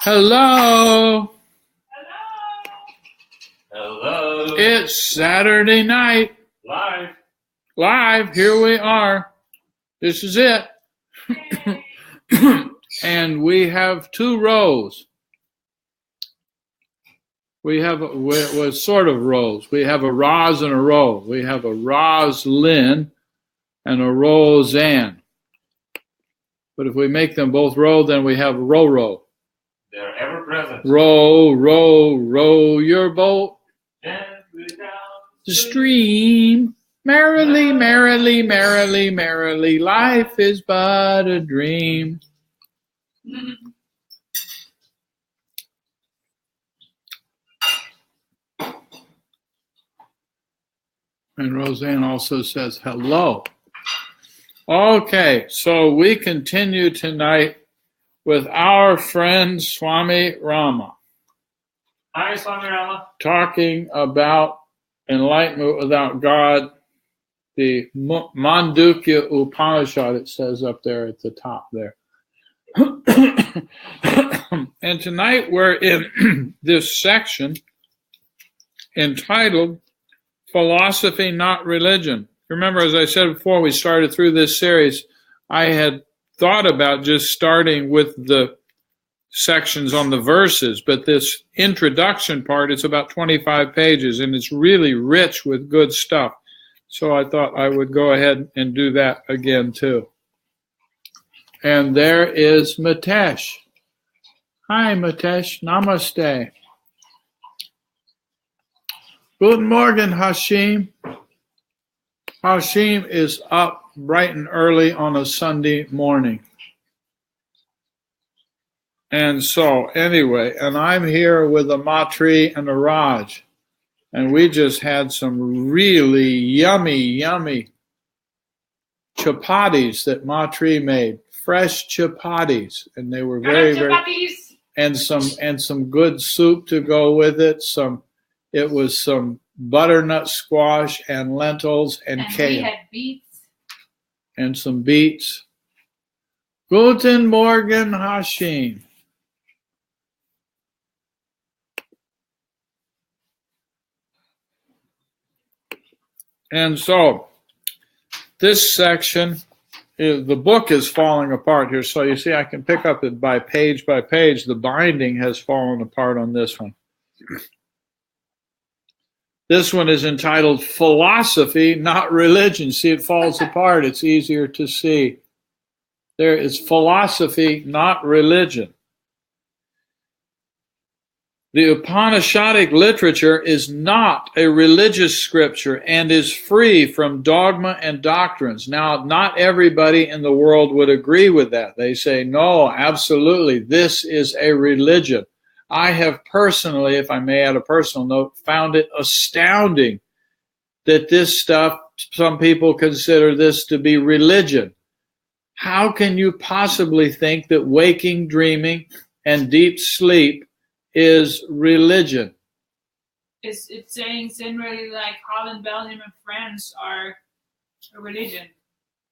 Hello. Hello. It's Saturday night. Live. Here we are. This is it. And we have two rows. We have sort of rows. We have a Roz and a Ro. We have a Roslyn and a Roseanne. But if we make them both Ro, then we have Ro. They're ever present. Row your boat Gently down the stream. Merrily, merrily, merrily, merrily, life is but a dream. And Roseanne also says hello. Okay, so we continue tonight with our friend Swami Rama. Hi, Swami Rama. Talking about enlightenment without God, the Mandukya Upanishad, it says up there at the top there. And tonight we're in this section entitled Philosophy, Not Religion. Remember, as I said before we started through this series, I had thought about just starting with the sections on the verses, but this introduction part is about 25 pages, and it's really rich with good stuff. So I thought I would go ahead and do that again, too. And there is Matesh. Hi, Matesh. Namaste. Guten Morgen, Hashim. Hashim is up bright and early on a Sunday morning. And so, anyway, and I'm here with a Matri and a Raj. And we just had some really yummy chapatis that Matri made. Fresh chapatis. And they were very and some good soup to go with it. It was some butternut squash and lentils and kale. We had beets. And some beets. Guten Morgen, Hashim. And so, this section, the book is falling apart here. So you see, I can pick up it by page. The binding has fallen apart on this one. This one is entitled Philosophy, Not Religion. See, it falls apart. It's easier to see. There is philosophy, not religion. The Upanishadic literature is not a religious scripture and is free from dogma and doctrines. Now, not everybody in the world would agree with that. They say, no, absolutely, this is a religion. I have personally, if I may add a personal note, found it astounding that this stuff, some people consider this to be religion. How can you possibly think that waking, dreaming, and deep sleep is religion? It's saying generally like Holland, Belgium, and France are a religion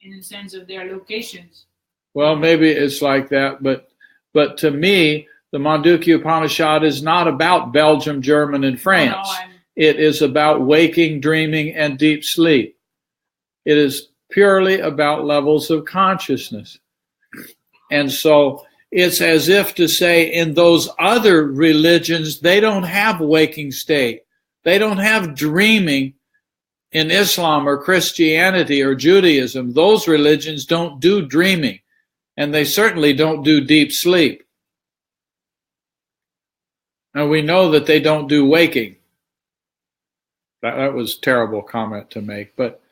in the sense of their locations. Well, maybe it's like that, but to me, the Mandukya Upanishad is not about Belgium, Germany, and France. It is about waking, dreaming, and deep sleep. It is purely about levels of consciousness. And so it's as if to say in those other religions, they don't have waking state. They don't have dreaming in Islam or Christianity or Judaism. Those religions don't do dreaming, and they certainly don't do deep sleep. And we know that they don't do waking. That was a terrible comment to make, but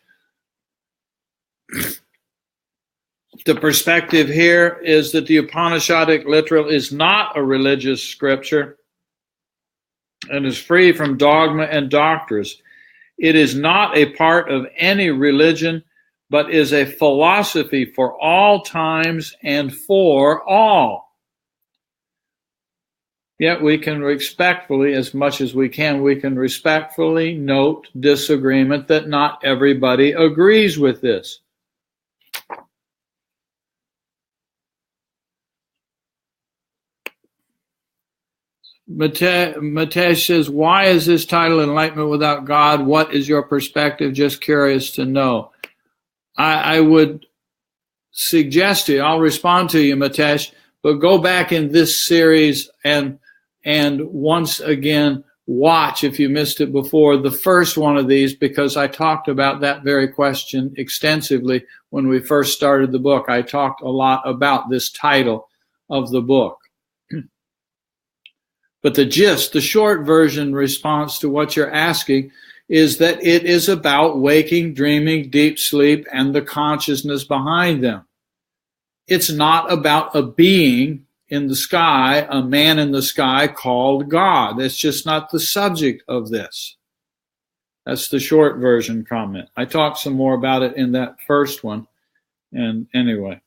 the perspective here is that the Upanishadic literal is not a religious scripture and is free from dogma and doctrines. It is not a part of any religion, but is a philosophy for all times and for all. Yet we can respectfully, as much as we can respectfully note disagreement that not everybody agrees with this. Matesh says, why is this title Enlightenment Without God? What is your perspective? Just curious to know. I would suggest to you, I'll respond to you, Matesh, but go back in this series and once again watch, if you missed it before, the first one of these, because I talked about that very question extensively when we first started the book. I talked a lot about this title of the book. But the gist, the short version response to what you're asking is that it is about waking, dreaming, deep sleep, and the consciousness behind them. It's not about a being in the sky, a man in the sky called God. That's just not the subject of this. That's the short version comment. I talked some more about it in that first one. And anyway.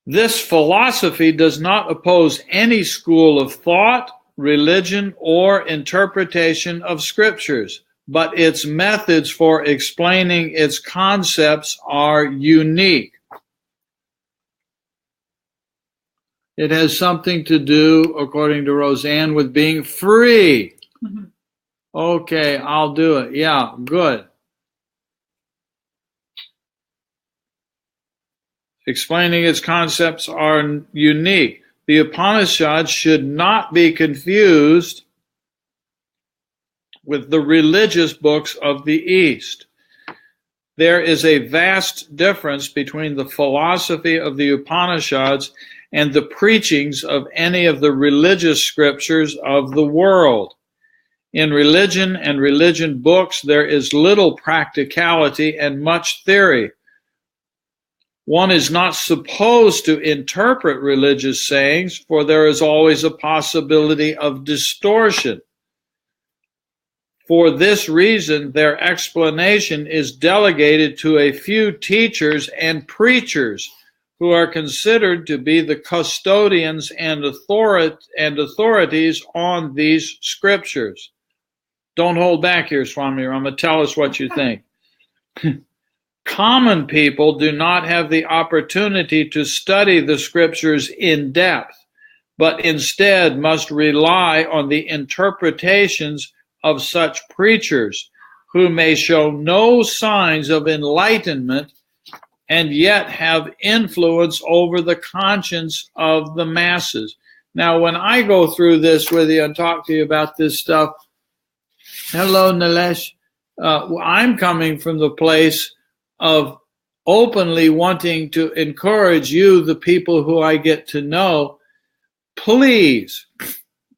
This philosophy does not oppose any school of thought, religion, or interpretation of scriptures, but its methods for explaining its concepts are unique. It has something to do, according to Roseanne, with being free. Mm-hmm. Okay, I'll do it. Yeah, good. Explaining its concepts are unique. The Upanishads should not be confused with the religious books of the East. There is a vast difference between the philosophy of the Upanishads and the preachings of any of the religious scriptures of the world. In religion and religion books, there is little practicality and much theory. One is not supposed to interpret religious sayings, for there is always a possibility of distortion. For this reason, their explanation is delegated to a few teachers and preachers who are considered to be the custodians and authorities on these scriptures. Don't hold back here, Swami Rama. Tell us what you think. Common people do not have the opportunity to study the scriptures in depth, but instead must rely on the interpretations of such preachers who may show no signs of enlightenment and yet have influence over the conscience of the masses. Now, when I go through this with you and talk to you about this stuff, hello, Nilesh, I'm coming from the place of openly wanting to encourage you, the people who I get to know, please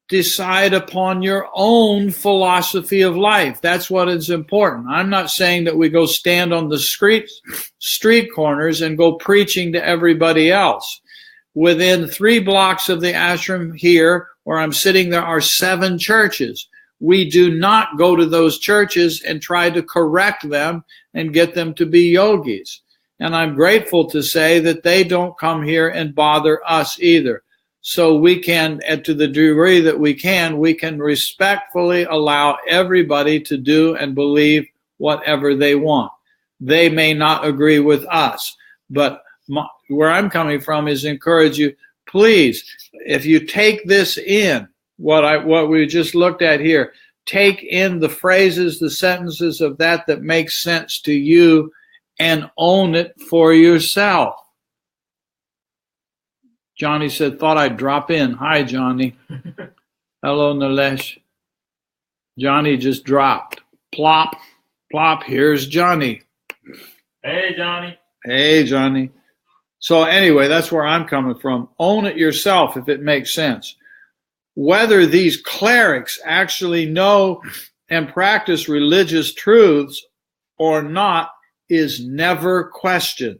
decide upon your own philosophy of life. That's what is important. I'm not saying that we go stand on the street corners and go preaching to everybody else. Within 3 blocks of the ashram here, where I'm sitting, there are 7 churches. We do not go to those churches and try to correct them and get them to be yogis. And I'm grateful to say that they don't come here and bother us either. So we can, and to the degree that we can respectfully allow everybody to do and believe whatever they want. They may not agree with us, but where I'm coming from is encourage you, please, if you take this in, what we just looked at here, take in the phrases, the sentences of that make sense to you and own it for yourself. Johnny said, thought I'd drop in. Hi, Johnny. Hello, Nilesh. Johnny just dropped. Plop, plop, here's Johnny. Hey, Johnny. Hey, Johnny. So anyway, that's where I'm coming from. Own it yourself if it makes sense. Whether these clerics actually know and practice religious truths or not is never questioned.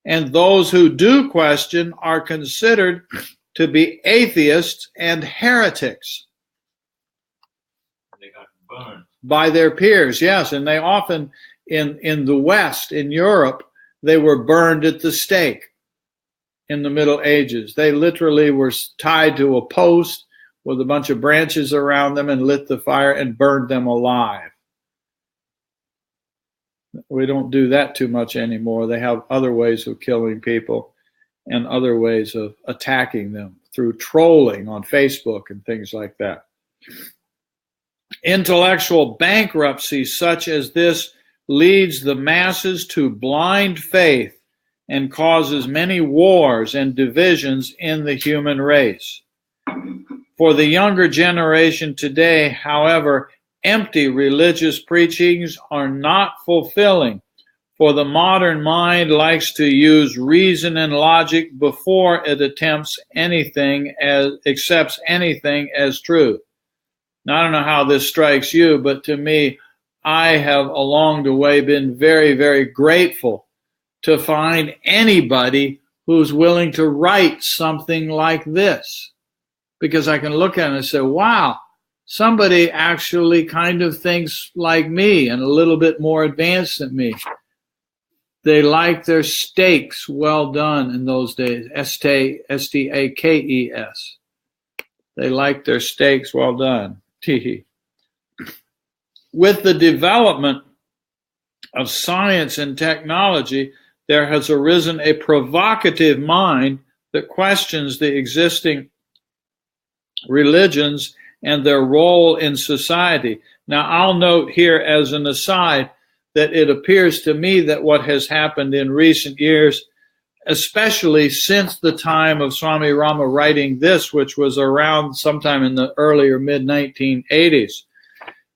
And those who do question are considered to be atheists and heretics. They got burned. By their peers, yes. And they often, in the West, in Europe, they were burned at the stake in the Middle Ages. They literally were tied to a post with a bunch of branches around them and lit the fire and burned them alive. We don't do that too much anymore. They have other ways of killing people and other ways of attacking them, through trolling on Facebook and things like that. Intellectual bankruptcy such as this leads the masses to blind faith and causes many wars and divisions in the human race. For the younger generation today, however, empty religious preachings are not fulfilling, for the modern mind likes to use reason and logic before it accepts anything as true. Now, I don't know how this strikes you, but to me, I have along the way been very, very grateful to find anybody who's willing to write something like this, because I can look at it and say, wow, somebody actually kind of thinks like me and a little bit more advanced than me. They like their steaks well done in those days, S-T-A-K-E-S. They like their steaks well done. With the development of science and technology, there has arisen a provocative mind that questions the existing religions and their role in society. Now, I'll note here as an aside that it appears to me that what has happened in recent years, especially since the time of Swami Rama writing this, which was around sometime in the earlier mid-1980s,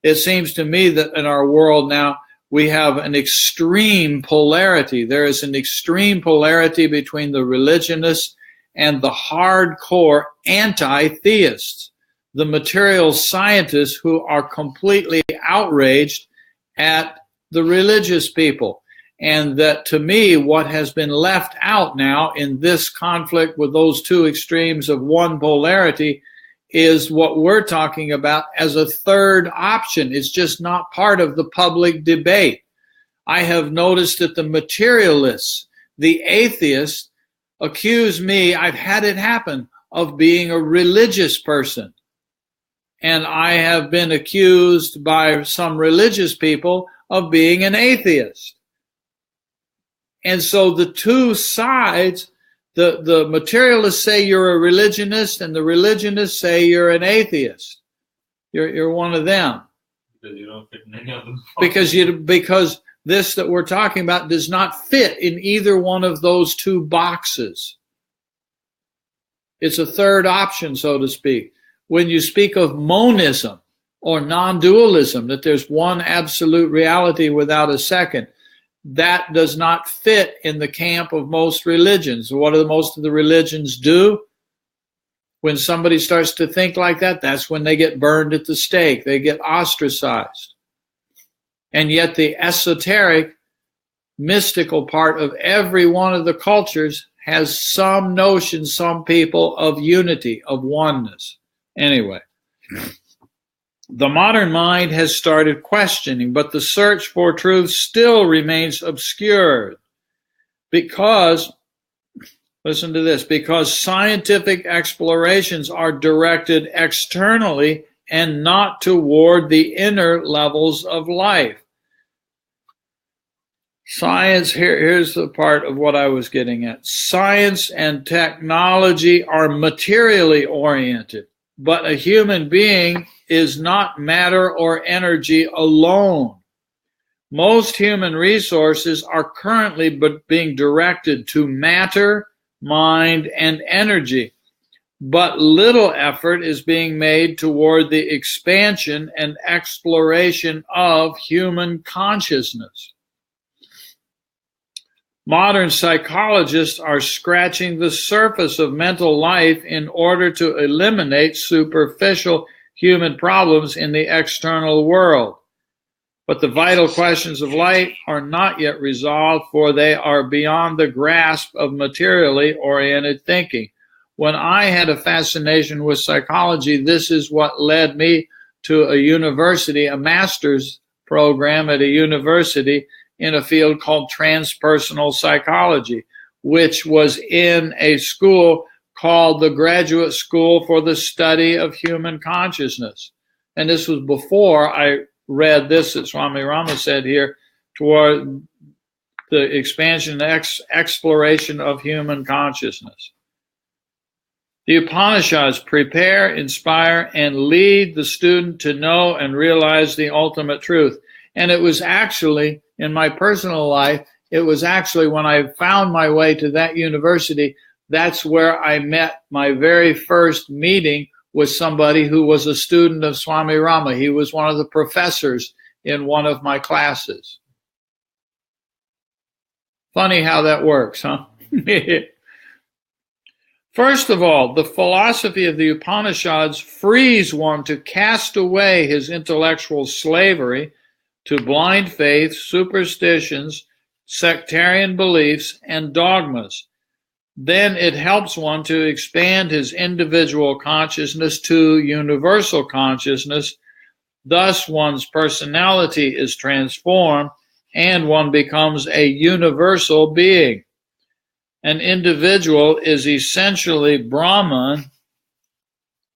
it seems to me that in our world now, we have an extreme polarity. There is an extreme polarity between the religionists and the hardcore anti-theists, the material scientists who are completely outraged at the religious people. And that, to me, what has been left out now in this conflict with those two extremes of one polarity is what we're talking about as a third option. It's just not part of the public debate. I have noticed that the materialists, the atheists, accuse me, I've had it happen, of being a religious person. And I have been accused by some religious people of being an atheist. And so the two sides, the materialists say you're a religionist, and the religionists say you're an atheist. You're one of them. Because you don't fit in any of them. Because this that we're talking about does not fit in either one of those two boxes. It's a third option, so to speak. When you speak of monism or non-dualism, that there's one absolute reality without a second, that does not fit in the camp of most religions. What do most of the religions do? When somebody starts to think like that, that's when they get burned at the stake. They get ostracized. And yet the esoteric, mystical part of every one of the cultures has some notion, some people, of unity, of oneness. Anyway, the modern mind has started questioning, but the search for truth still remains obscured because, listen to this, because scientific explorations are directed externally and not toward the inner levels of life. Science, here's the part of what I was getting at. Science and technology are materially oriented, but a human being is not matter or energy alone. Most human resources are currently being directed to matter, mind, and energy, but little effort is being made toward the expansion and exploration of human consciousness. Modern psychologists are scratching the surface of mental life in order to eliminate superficial human problems in the external world. But the vital questions of life are not yet resolved, for they are beyond the grasp of materially oriented thinking. When I had a fascination with psychology, this is what led me to a university, a master's program at a university in a field called transpersonal psychology, which was in a school called the Graduate School for the Study of Human Consciousness. And this was before I read this that Swami Rama said here, toward the expansion and exploration of human consciousness. The Upanishads prepare, inspire, and lead the student to know and realize the ultimate truth. And it was actually, in my personal life, it was actually when I found my way to that university, that's where I met my very first meeting with somebody who was a student of Swami Rama. He was one of the professors in one of my classes. Funny how that works, huh? First of all, the philosophy of the Upanishads frees one to cast away his intellectual slavery to blind faith, superstitions, sectarian beliefs, and dogmas. Then it helps one to expand his individual consciousness to universal consciousness. Thus, one's personality is transformed and one becomes a universal being. An individual is essentially Brahman,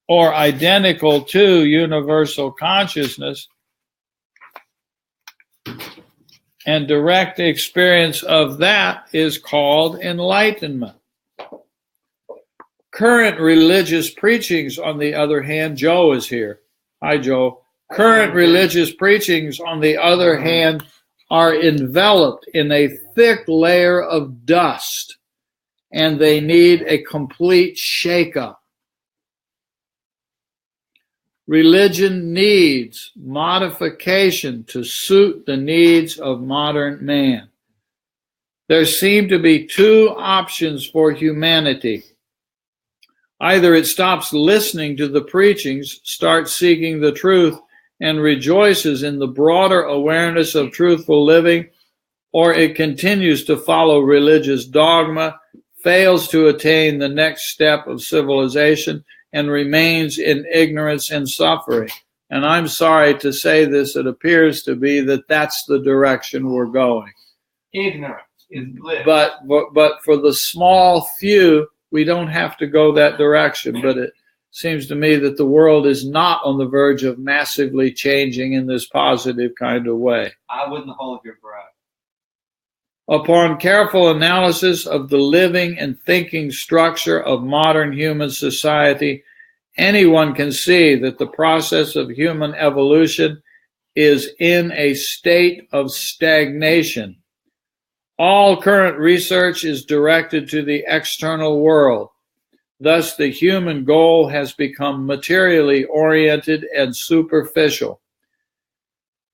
or identical to universal consciousness, and direct experience of that is called enlightenment. Current religious preachings, on the other hand, Joe is here. Hi, Joe. Current religious preachings, on the other hand, are enveloped in a thick layer of dust, and they need a complete shake-up. Religion needs modification to suit the needs of modern man. There seem to be two options for humanity. Either it stops listening to the preachings, starts seeking the truth, and rejoices in the broader awareness of truthful living, or it continues to follow religious dogma, fails to attain the next step of civilization, and remains in ignorance and suffering. And I'm sorry to say this, it appears to be that that's the direction we're going. Ignorance is bliss. But for the small few, we don't have to go that direction. But it seems to me that the world is not on the verge of massively changing in this positive kind of way. I wouldn't hold your breath. Upon careful analysis of the living and thinking structure of modern human society, anyone can see that the process of human evolution is in a state of stagnation. All current research is directed to the external world. Thus, the human goal has become materially oriented and superficial.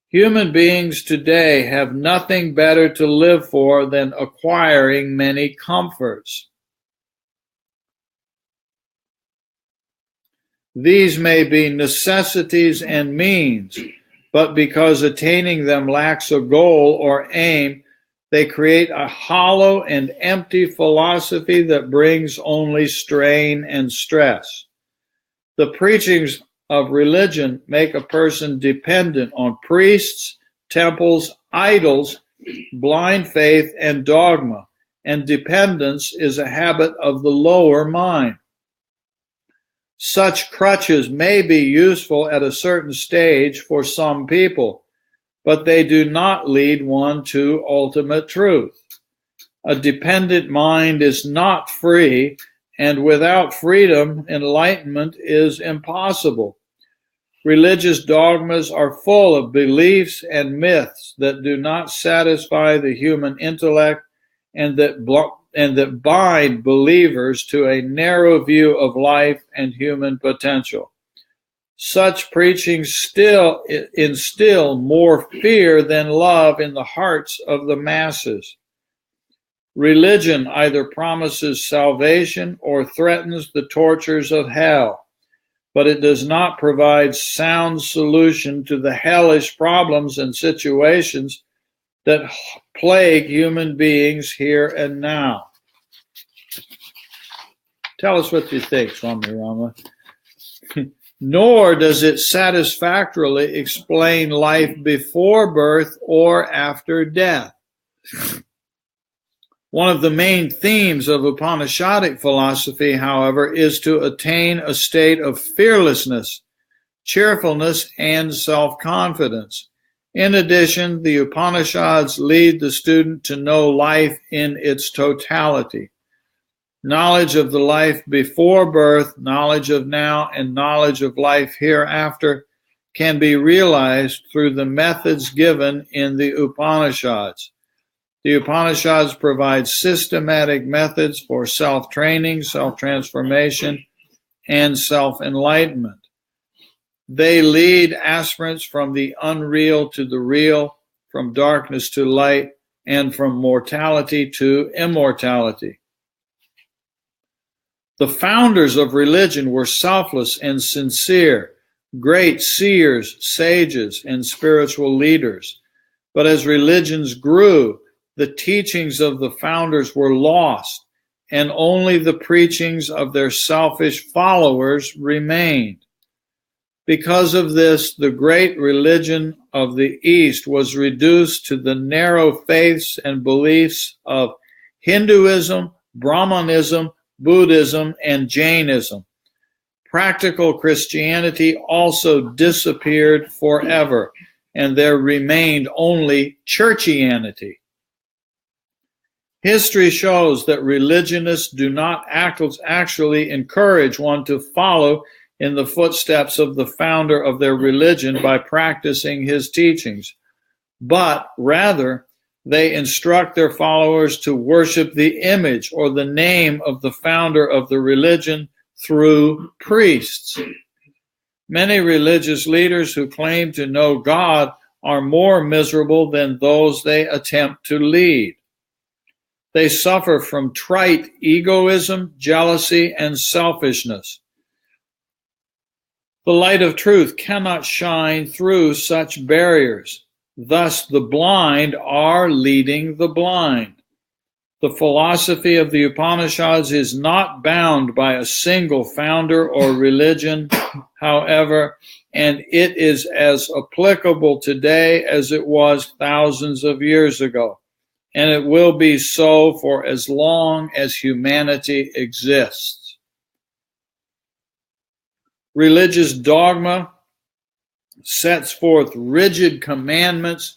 Human beings today have nothing better to live for than acquiring many comforts. These may be necessities and means, but because attaining them lacks a goal or aim, they create a hollow and empty philosophy that brings only strain and stress. The preachings of religion make a person dependent on priests, temples, idols, blind faith, and dogma, and dependence is a habit of the lower mind. Such crutches may be useful at a certain stage for some people, but they do not lead one to ultimate truth. A dependent mind is not free, and without freedom, enlightenment is impossible. Religious dogmas are full of beliefs and myths that do not satisfy the human intellect and that bind believers to a narrow view of life and human potential. Such preachings still instill more fear than love in the hearts of the masses. Religion either promises salvation or threatens the tortures of hell, but it does not provide sound solution to the hellish problems and situations that plague human beings here and now. Tell us what you think, Swami Rama. Nor does it satisfactorily explain life before birth or after death. One of the main themes of Upanishadic philosophy, however, is to attain a state of fearlessness, cheerfulness, and self-confidence. In addition, the Upanishads lead the student to know life in its totality. Knowledge of the life before birth, knowledge of now, and knowledge of life hereafter can be realized through the methods given in the Upanishads. The Upanishads provide systematic methods for self-training, self-transformation, and self-enlightenment. They lead aspirants from the unreal to the real, from darkness to light, and from mortality to immortality. The founders of religion were selfless and sincere, great seers, sages, and spiritual leaders. But as religions grew, the teachings of the founders were lost, and only the preachings of their selfish followers remained. Because of this, the great religion of the East was reduced to the narrow faiths and beliefs of Hinduism, Brahmanism, Buddhism, and Jainism. Practical Christianity also disappeared forever, and there remained only churchianity. History shows that religionists do not actually encourage one to follow in the footsteps of the founder of their religion by practicing his teachings, but rather they instruct their followers to worship the image or the name of the founder of the religion through priests. Many religious leaders who claim to know God are more miserable than those they attempt to lead. They suffer from trite egoism, jealousy, and selfishness. The light of truth cannot shine through such barriers. Thus, the blind are leading the blind. The philosophy of the Upanishads is not bound by a single founder or religion, however, and it is as applicable today as it was thousands of years ago, and it will be so for as long as humanity exists. Religious dogma sets forth rigid commandments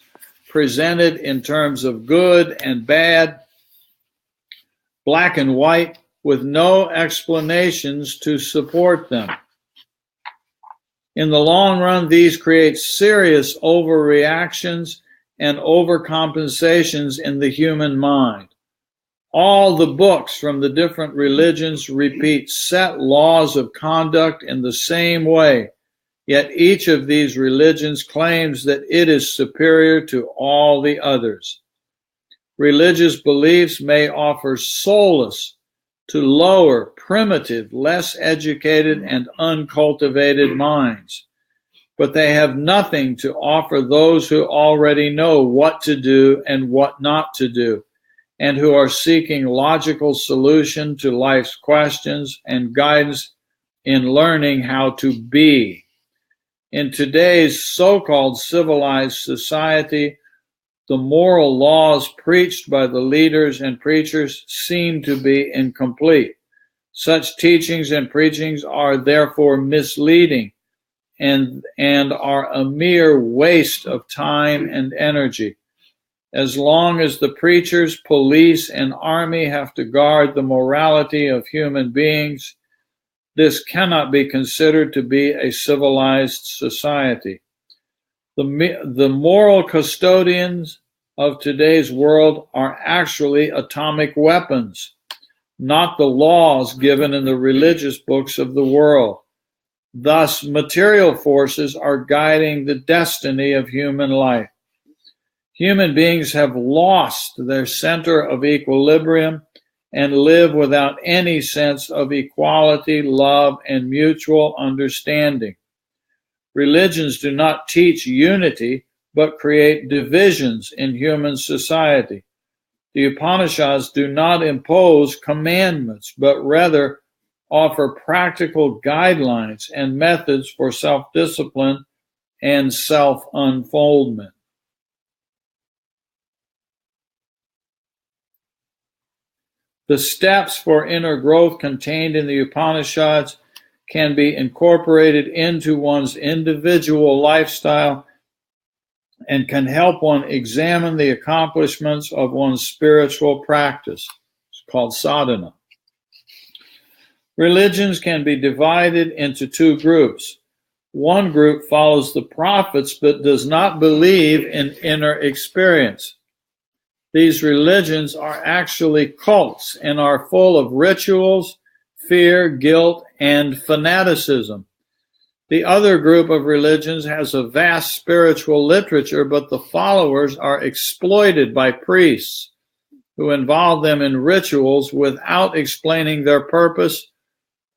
presented in terms of good and bad, black and white, with no explanations to support them. In the long run, these create serious overreactions and overcompensations in the human mind. All the books from the different religions repeat set laws of conduct in the same way, yet each of these religions claims that it is superior to all the others. Religious beliefs may offer solace to lower, primitive, less educated, and uncultivated minds, but they have nothing to offer those who already know what to do and what not to do, and who are seeking logical solution to life's questions and guidance in learning how to be. In today's so-called civilized society, the moral laws preached by the leaders and preachers seem to be incomplete. Such teachings and preachings are therefore misleading and are a mere waste of time and energy. As long as the preachers, police, and army have to guard the morality of human beings, this cannot be considered to be a civilized society. The moral custodians of today's world are actually atomic weapons, not the laws given in the religious books of the world. Thus, material forces are guiding the destiny of human life. Human beings have lost their center of equilibrium and live without any sense of equality, love, and mutual understanding. Religions do not teach unity, but create divisions in human society. The Upanishads do not impose commandments, but rather offer practical guidelines and methods for self-discipline and self-unfoldment. The steps for inner growth contained in the Upanishads can be incorporated into one's individual lifestyle and can help one examine the accomplishments of one's spiritual practice. It's called sadhana. Religions can be divided into two groups. One group follows the prophets but does not believe in inner experience. These religions are actually cults and are full of rituals, fear, guilt, and fanaticism. The other group of religions has a vast spiritual literature, but the followers are exploited by priests who involve them in rituals without explaining their purpose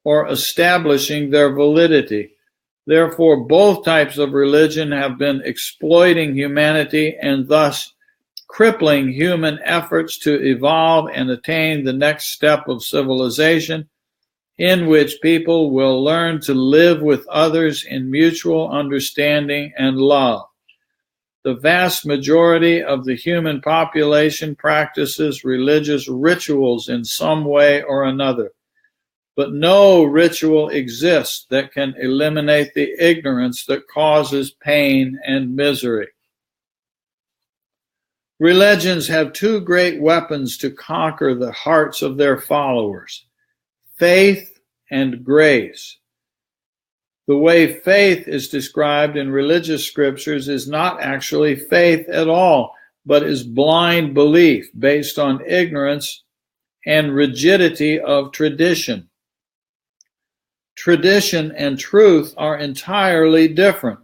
or establishing their validity. Therefore, both types of religion have been exploiting humanity and thus crippling human efforts to evolve and attain the next step of civilization, in which people will learn to live with others in mutual understanding and love. The vast majority of the human population practices religious rituals in some way or another, but no ritual exists that can eliminate the ignorance that causes pain and misery. Religions have two great weapons to conquer the hearts of their followers: faith and grace. The way faith is described in religious scriptures is not actually faith at all, but is blind belief based on ignorance and rigidity of tradition. Tradition and truth are entirely different.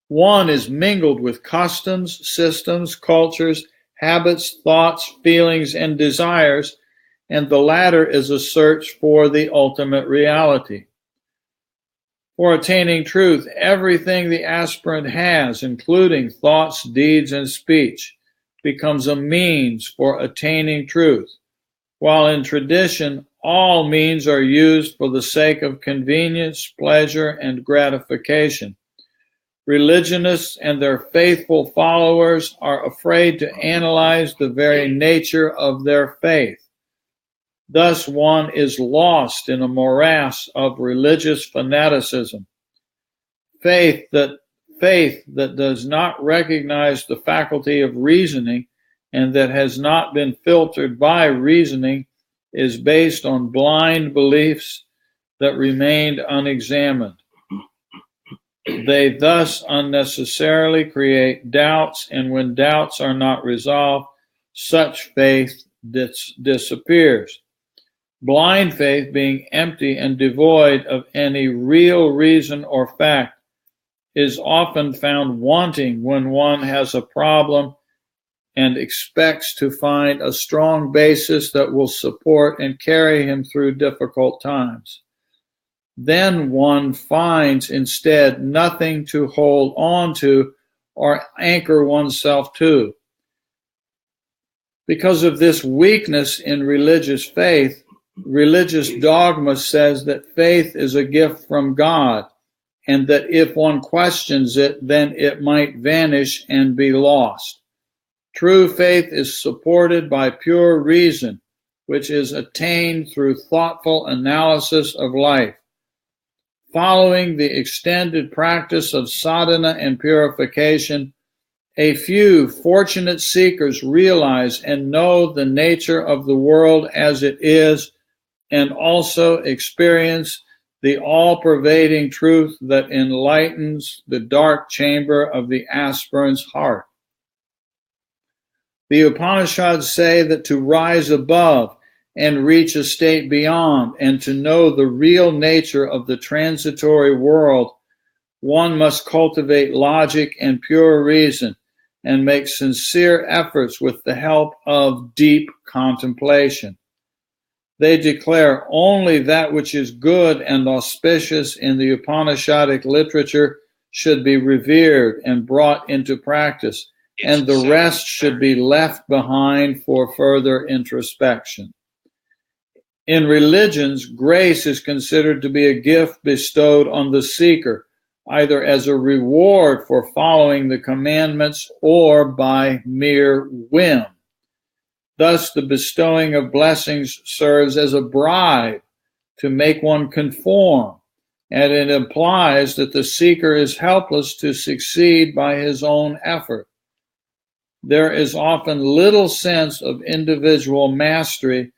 One is mingled with customs, systems, cultures, habits, thoughts, feelings, and desires, and the latter is a search for the ultimate reality. For attaining truth, everything the aspirant has, including thoughts, deeds, and speech, becomes a means for attaining truth, while in tradition, all means are used for the sake of convenience, pleasure, and gratification. Religionists and their faithful followers are afraid to analyze the very nature of their faith. Thus, one is lost in a morass of religious fanaticism. Faith that does not recognize the faculty of reasoning and that has not been filtered by reasoning is based on blind beliefs that remained unexamined. They thus unnecessarily create doubts, and when doubts are not resolved, such faith disappears. Blind faith, being empty and devoid of any real reason or fact, is often found wanting when one has a problem and expects to find a strong basis that will support and carry him through difficult times. Then one finds instead nothing to hold on to or anchor oneself to. Because of this weakness in religious faith, religious dogma says that faith is a gift from God, and that if one questions it, then it might vanish and be lost. True faith is supported by pure reason, which is attained through thoughtful analysis of life. Following the extended practice of sadhana and purification, a few fortunate seekers realize and know the nature of the world as it is, and also experience the all-pervading truth that enlightens the dark chamber of the aspirant's heart. The Upanishads say that to rise above and reach a state beyond, and to know the real nature of the transitory world, one must cultivate logic and pure reason, and make sincere efforts with the help of deep contemplation. They declare only that which is good and auspicious in the Upanishadic literature should be revered and brought into practice, and the rest should be left behind for further introspection. In religions, grace is considered to be a gift bestowed on the seeker, either as a reward for following the commandments or by mere whim. Thus, the bestowing of blessings serves as a bribe to make one conform, and it implies that the seeker is helpless to succeed by his own effort. There is often little sense of individual mastery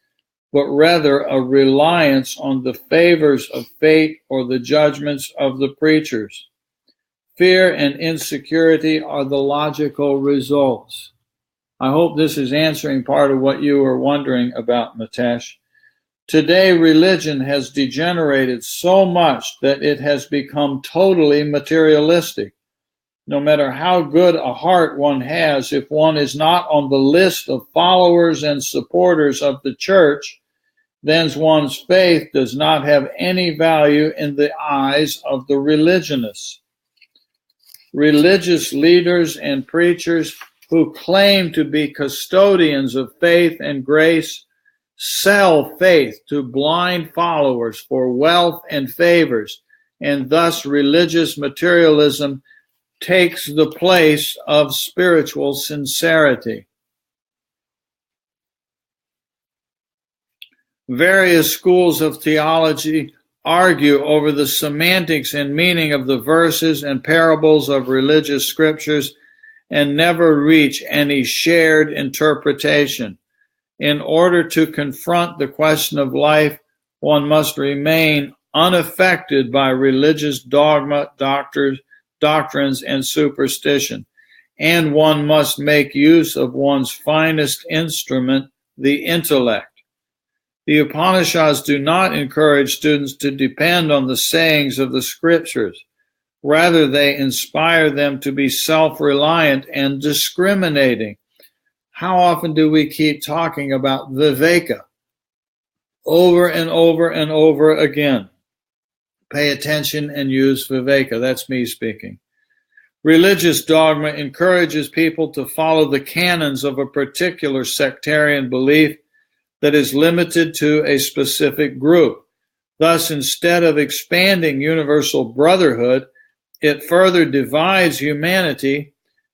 but rather a reliance on the favors of fate or the judgments of the preachers. Fear and insecurity are the logical results. I hope this is answering part of what you were wondering about, Mitesh. Today, religion has degenerated so much that it has become totally materialistic. No matter how good a heart one has, if one is not on the list of followers and supporters of the church, then one's faith does not have any value in the eyes of the religionists. Religious leaders and preachers who claim to be custodians of faith and grace sell faith to blind followers for wealth and favors, and thus religious materialism takes the place of spiritual sincerity. Various schools of theology argue over the semantics and meaning of the verses and parables of religious scriptures and never reach any shared interpretation. In order to confront the question of life, one must remain unaffected by religious dogma, doctrines, and superstition, and one must make use of one's finest instrument, the intellect. The Upanishads do not encourage students to depend on the sayings of the scriptures. Rather, they inspire them to be self-reliant and discriminating. How often do we keep talking about viveka over and over and over again? Pay attention and use viveka. That's me speaking. Religious dogma encourages people to follow the canons of a particular sectarian belief that is limited to a specific group. Thus, instead of expanding universal brotherhood, it further divides humanity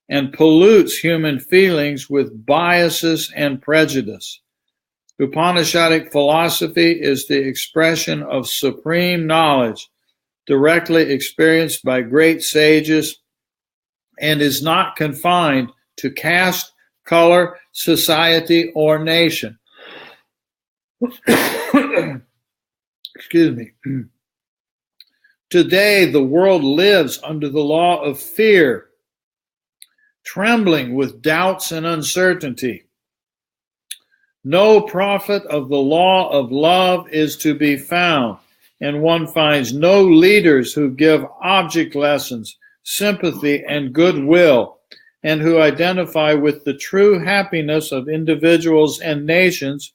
and pollutes human feelings with biases and prejudice. Upanishadic philosophy is the expression of supreme knowledge, directly experienced by great sages, and is not confined to caste, color, society, or nation. Excuse me. Today, the world lives under the law of fear, trembling with doubts and uncertainty. No prophet of the law of love is to be found, and one finds no leaders who give object lessons, sympathy, and goodwill, and who identify with the true happiness of individuals and nations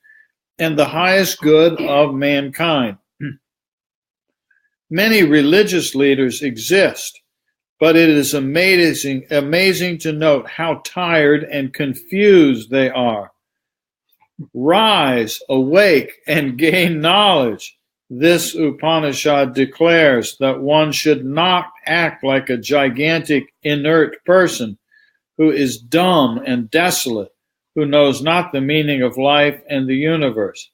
and the highest good of mankind. Many religious leaders exist, but it is amazing to note how tired and confused they are. Rise, awake, and gain knowledge. This Upanishad declares that one should not act like a gigantic, inert person who is dumb and desolate, who knows not the meaning of life and the universe.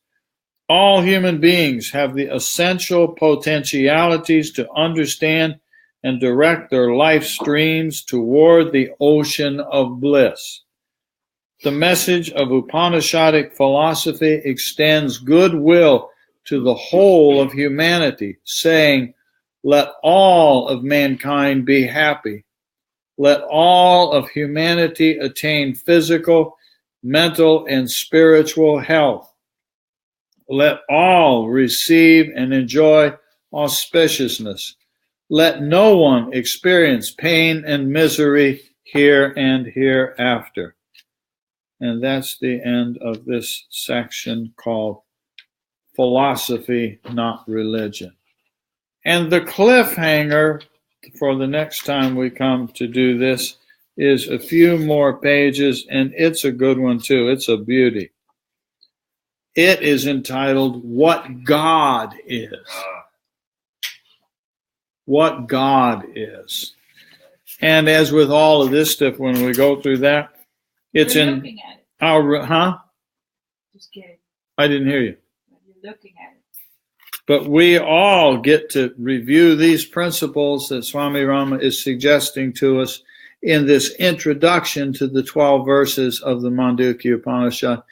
All human beings have the essential potentialities to understand and direct their life streams toward the ocean of bliss. The message of Upanishadic philosophy extends goodwill to the whole of humanity, saying, "Let all of mankind be happy. Let all of humanity attain physical, mental, and spiritual health. Let all receive and enjoy auspiciousness. Let no one experience pain and misery here and hereafter." And that's the end of this section called Philosophy, Not Religion. And the cliffhanger for the next time we come to do this is a few more pages, and it's a good one too. It's a beauty. It is entitled, What God Is. What God Is. And as with all of this stuff, when we go through that, it's You're in looking at it. our, Just kidding. I didn't hear you. You're looking at it. But we all get to review these principles that Swami Rama is suggesting to us in this introduction to the 12 verses of the Mandukya Upanishad.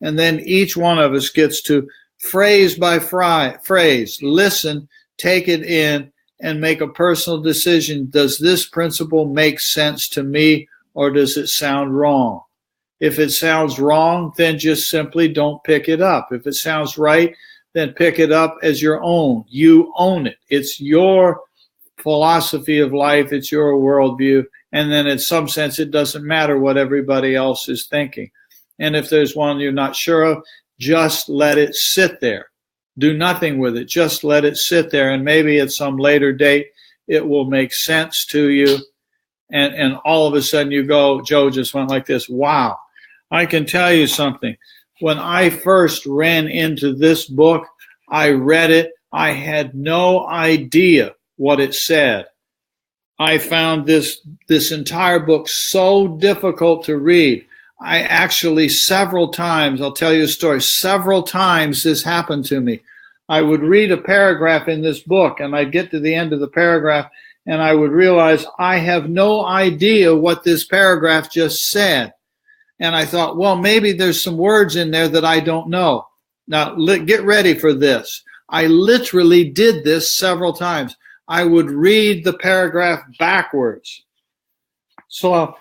And then each one of us gets to phrase by phrase. Listen, take it in, and make a personal decision. Does this principle make sense to me, or does it sound wrong? If it sounds wrong, then just simply don't pick it up. If it sounds right, then pick it up as your own. You own it. It's your philosophy of life. It's your worldview. And then in some sense, it doesn't matter what everybody else is thinking. And if there's one you're not sure of, just let it sit there. Do nothing with it. Just let it sit there. And maybe at some later date, it will make sense to you. And all of a sudden you go, Joe just went like this. Wow. I can tell you something. When I first ran into this book, I read it. I had no idea what it said. I found this entire book so difficult to read. I actually several times, I'll tell you a story, several times this happened to me. I would read a paragraph in this book, and I'd get to the end of the paragraph, and I would realize I have no idea what this paragraph just said. And I thought, well, maybe there's some words in there that I don't know. Now, get ready for this. I literally did this several times. I would read the paragraph backwards. So,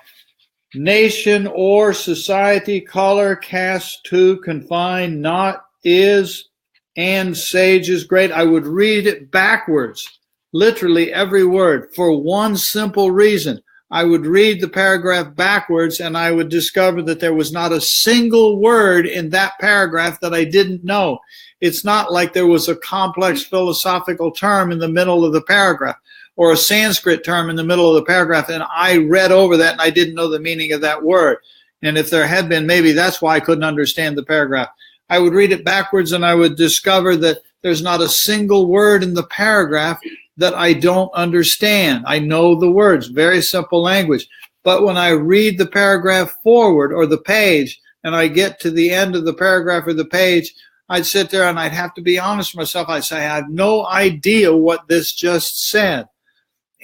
nation or society, color, caste, to, confine, not, is, and sage is great. I would read it backwards, literally every word, for one simple reason. I would read the paragraph backwards, and I would discover that there was not a single word in that paragraph that I didn't know. It's not like there was a complex philosophical term in the middle of the paragraph or a Sanskrit term in the middle of the paragraph, and I read over that and I didn't know the meaning of that word. And if there had been, maybe that's why I couldn't understand the paragraph. I would read it backwards, and I would discover that there's not a single word in the paragraph that I don't understand. I know the words, very simple language. But when I read the paragraph forward or the page, and I get to the end of the paragraph or the page, I'd sit there and I'd have to be honest with myself. I'd say, I have no idea what this just said.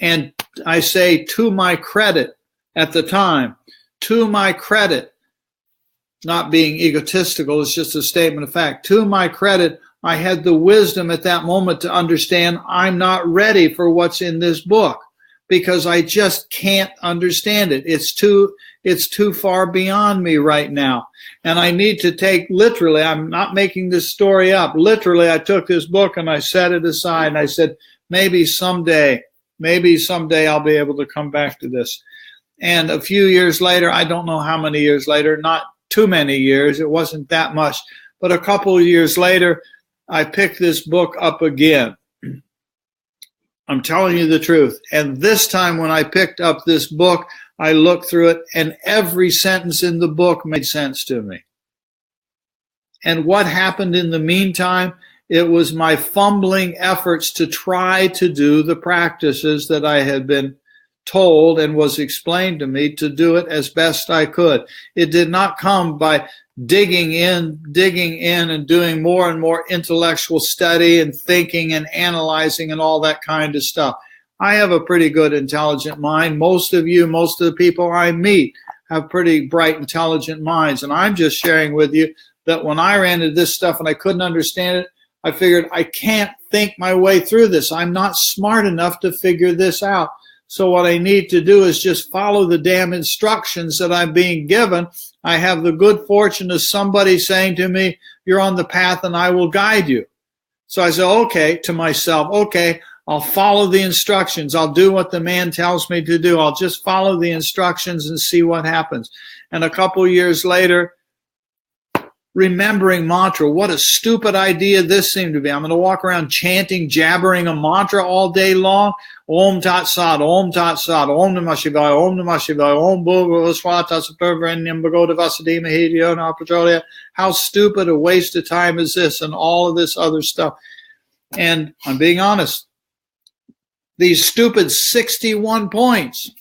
And I say, to my credit at the time, to my credit, not being egotistical, it's just a statement of fact. To my credit, I had the wisdom at that moment to understand I'm not ready for what's in this book because I just can't understand it. It's too far beyond me right now. And I need to take literally, I'm not making this story up. Literally, I took this book and I set it aside and I said, maybe someday I'll be able to come back to this. And a few years later, I don't know how many years later, not too many years, it wasn't that much, but a couple of years later, I picked this book up again. I'm telling you the truth. And this time when I picked up this book, I looked through it and every sentence in the book made sense to me. And what happened in the meantime? It was my fumbling efforts to try to do the practices that I had been told and was explained to me to do it as best I could. It did not come by digging in and doing more and more intellectual study and thinking and analyzing and all that kind of stuff. I have a pretty good intelligent mind. Most of the people I meet have pretty bright, intelligent minds. And I'm just sharing with you that when I ran into this stuff and I couldn't understand it, I figured I can't think my way through this. I'm not smart enough to figure this out. So what I need to do is just follow the damn instructions that I'm being given. I have the good fortune of somebody saying to me, you're on the path and I will guide you. So I say, okay, to myself, okay, I'll follow the instructions. I'll do what the man tells me to do. I'll just follow the instructions and see what happens. And a couple years later, remembering mantra, what a stupid idea this seemed to be. I'm going to walk around chanting, jabbering a mantra all day long. Om Tat Sat, Om Tat Sat, Om Namah Shivaya, Om Namah Shivaya, Om Bhurva Svata Saparvarenyam Bhagoda Vasudhima Hidiyona Prachodaya. How stupid a waste of time is this and all of this other stuff. And I'm being honest. These stupid 61 points.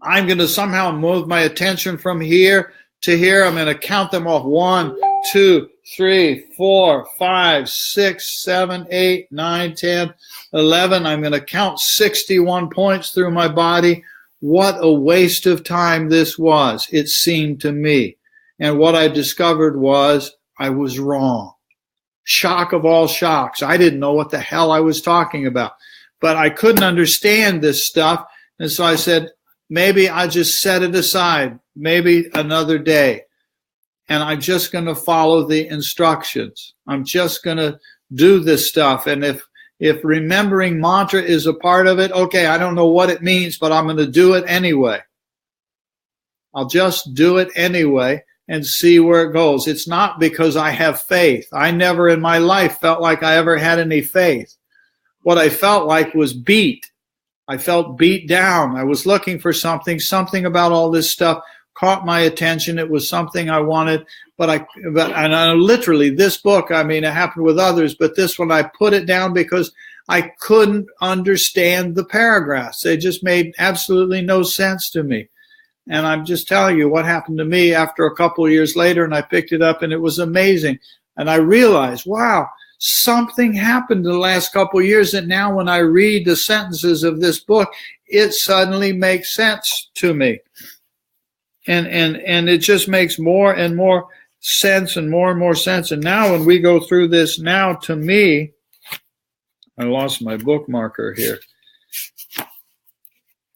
I'm going to somehow move my attention from here to here. I'm going to count them off. 1, 2, 3, 4, 5, 6, 7, 8, 9, 10, 11. I'm going to count 61 points through my body. What a waste of time this was, it seemed to me. And what I discovered was I was wrong. shock of all shocks. I didn't know what the hell I was talking about, but I couldn't understand this stuff. And so I said, maybe I just set it aside, maybe another day. And I'm just going to follow the instructions. I'm just going to do this stuff. And if remembering mantra is a part of it, okay, I don't know what it means, but I'm going to do it anyway. I'll just do it anyway and see where it goes. It's not because I have faith. I never in my life felt like I ever had any faith. What I felt like was beat. I felt beat down. I was looking for something about all this stuff caught my attention. It was something I wanted, but I literally, this book, I mean, it happened with others, but this one, I put it down because I couldn't understand the paragraphs. They just made absolutely no sense to me. And I'm just telling you what happened to me after a couple of years later, and I picked it up and it was amazing. And I realized, wow, something happened in the last couple of years that now when I read the sentences of this book, it suddenly makes sense to me. And it just makes more and more sense and more sense. And now when we go through this now, to me, I lost my bookmarker here.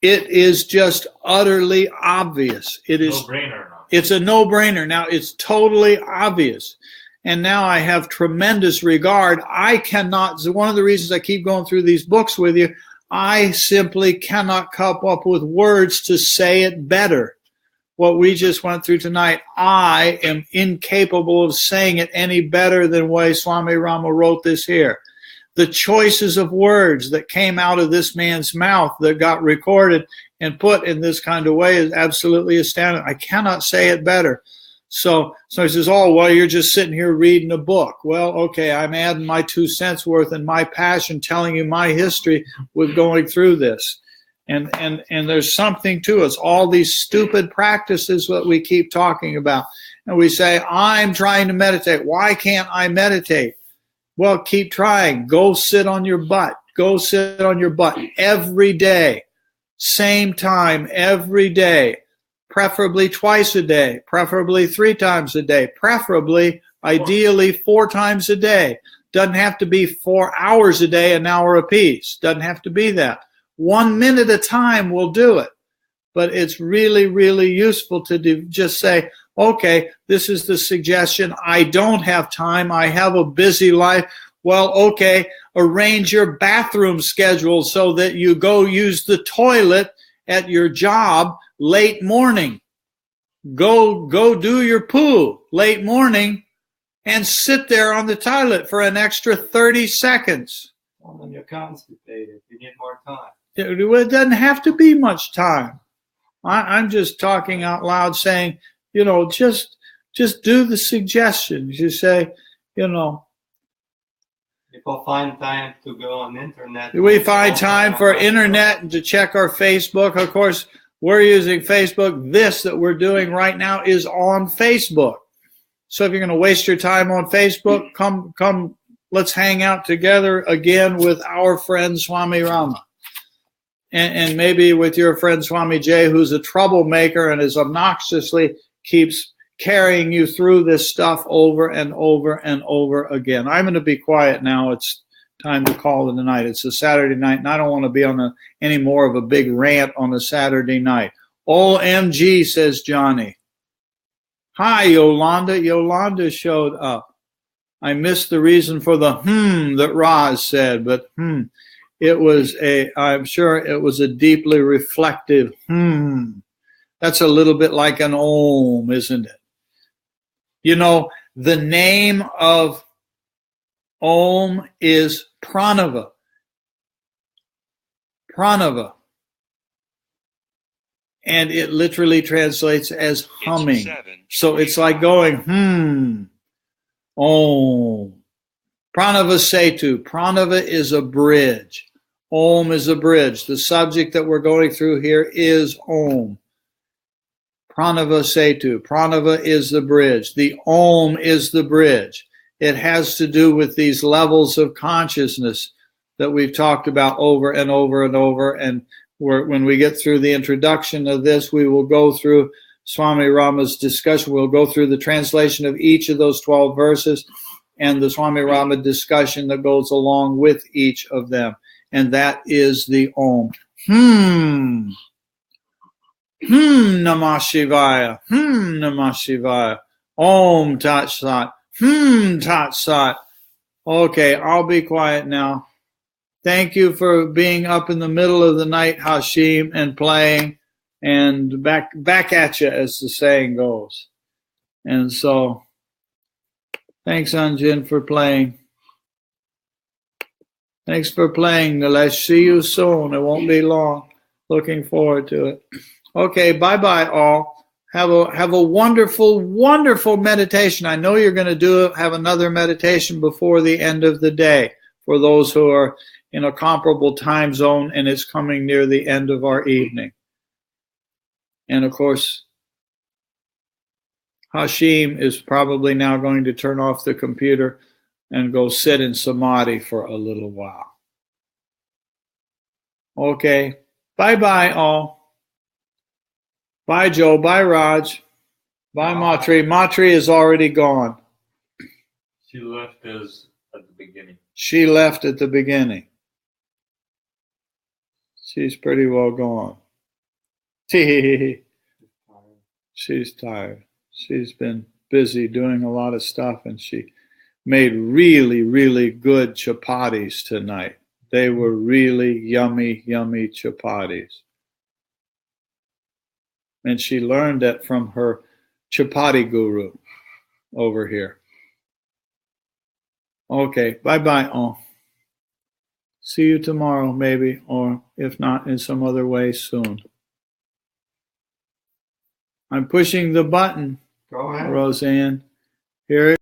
It is just utterly obvious. It is no-brainer. It's a no-brainer. Now it's totally obvious. And now I have tremendous regard. I cannot, one of the reasons I keep going through these books with you, I simply cannot come up with words to say it better. What we just went through tonight, I am incapable of saying it any better than the way Swami Rama wrote this here. The choices of words that came out of this man's mouth that got recorded and put in this kind of way is absolutely astounding. I cannot say it better. So he says, oh, well, you're just sitting here reading a book. Well, okay, I'm adding my 2 cents worth and my passion, telling you my history with going through this. And there's something to us. All these stupid practices that we keep talking about. And we say, I'm trying to meditate. Why can't I meditate? Well, keep trying. Go sit on your butt. Go sit on your butt every day. Same time every day. Preferably twice a day. Preferably 3 times a day. Preferably, ideally, 4 times a day. Doesn't have to be 4 hours a day, an hour apiece. Doesn't have to be that. 1 minute at a time will do it. But it's really, really useful to just say, okay, this is the suggestion. I don't have time. I have a busy life. Well, okay, arrange your bathroom schedule so that you go use the toilet at your job late morning. Go do your poo late morning and sit there on the toilet for an extra 30 seconds. Well, when you're constipated, you need more time. It doesn't have to be much time. I'm just talking out loud saying, just do the suggestions. You say, People find time to go on internet. We find time for internet and to check our Facebook. Of course, we're using Facebook. This that we're doing right now is on Facebook. So if you're going to waste your time on Facebook, come, let's hang out together again with our friend Swami Rama. And maybe with your friend Swami Jay, who's a troublemaker and is obnoxiously keeps carrying you through this stuff over and over and over again. I'm going to be quiet now. It's time to call it a night. It's a Saturday night, and I don't want to be on any more of a big rant on a Saturday night. OMG, says Johnny. Hi, Yolanda. Yolanda showed up. I missed the reason for the that Roz said, but I'm sure it was a deeply reflective That's a little bit like an om, isn't it? The name of om is pranava. Pranava. And it literally translates as humming. So it's like going, om. Pranava setu. Pranava is a bridge. Om is a bridge. The subject that we're going through here is om. Pranava setu. Pranava is the bridge. The om is the bridge. It has to do with these levels of consciousness that we've talked about over and over and over. And when we get through the introduction of this, we will go through Swami Rama's discussion. We'll go through the translation of each of those 12 verses. and the Swami Rama discussion that goes along with each of them. And that is the Om. Namah Shivaya. Namah Shivaya. Om Tat Sat. Tat Sat. Okay, I'll be quiet now. Thank you for being up in the middle of the night, Hashim, and playing, and back at you, as the saying goes. And so, thanks, Anjin, for playing. Thanks for playing. Let's see you soon. It won't be long. Looking forward to it. Okay, bye-bye, all. Have a wonderful, wonderful meditation. I know you're going to have another meditation before the end of the day for those who are in a comparable time zone, and it's coming near the end of our evening. And of course, Hashim is probably now going to turn off the computer and go sit in samadhi for a little while. Okay, bye-bye all. Bye, Joe. Bye, Raj. Bye, Matri. Matri is already gone. She left us at the beginning. She left at the beginning. She's pretty well gone. She's tired. She's been busy doing a lot of stuff, and she made really, really good chapatis tonight. They were really yummy, yummy chapatis. And she learned that from her chapati guru over here. Okay, bye-bye all. See you tomorrow, maybe, or if not, in some other way soon. I'm pushing the button, Go ahead. Roseanne. Here it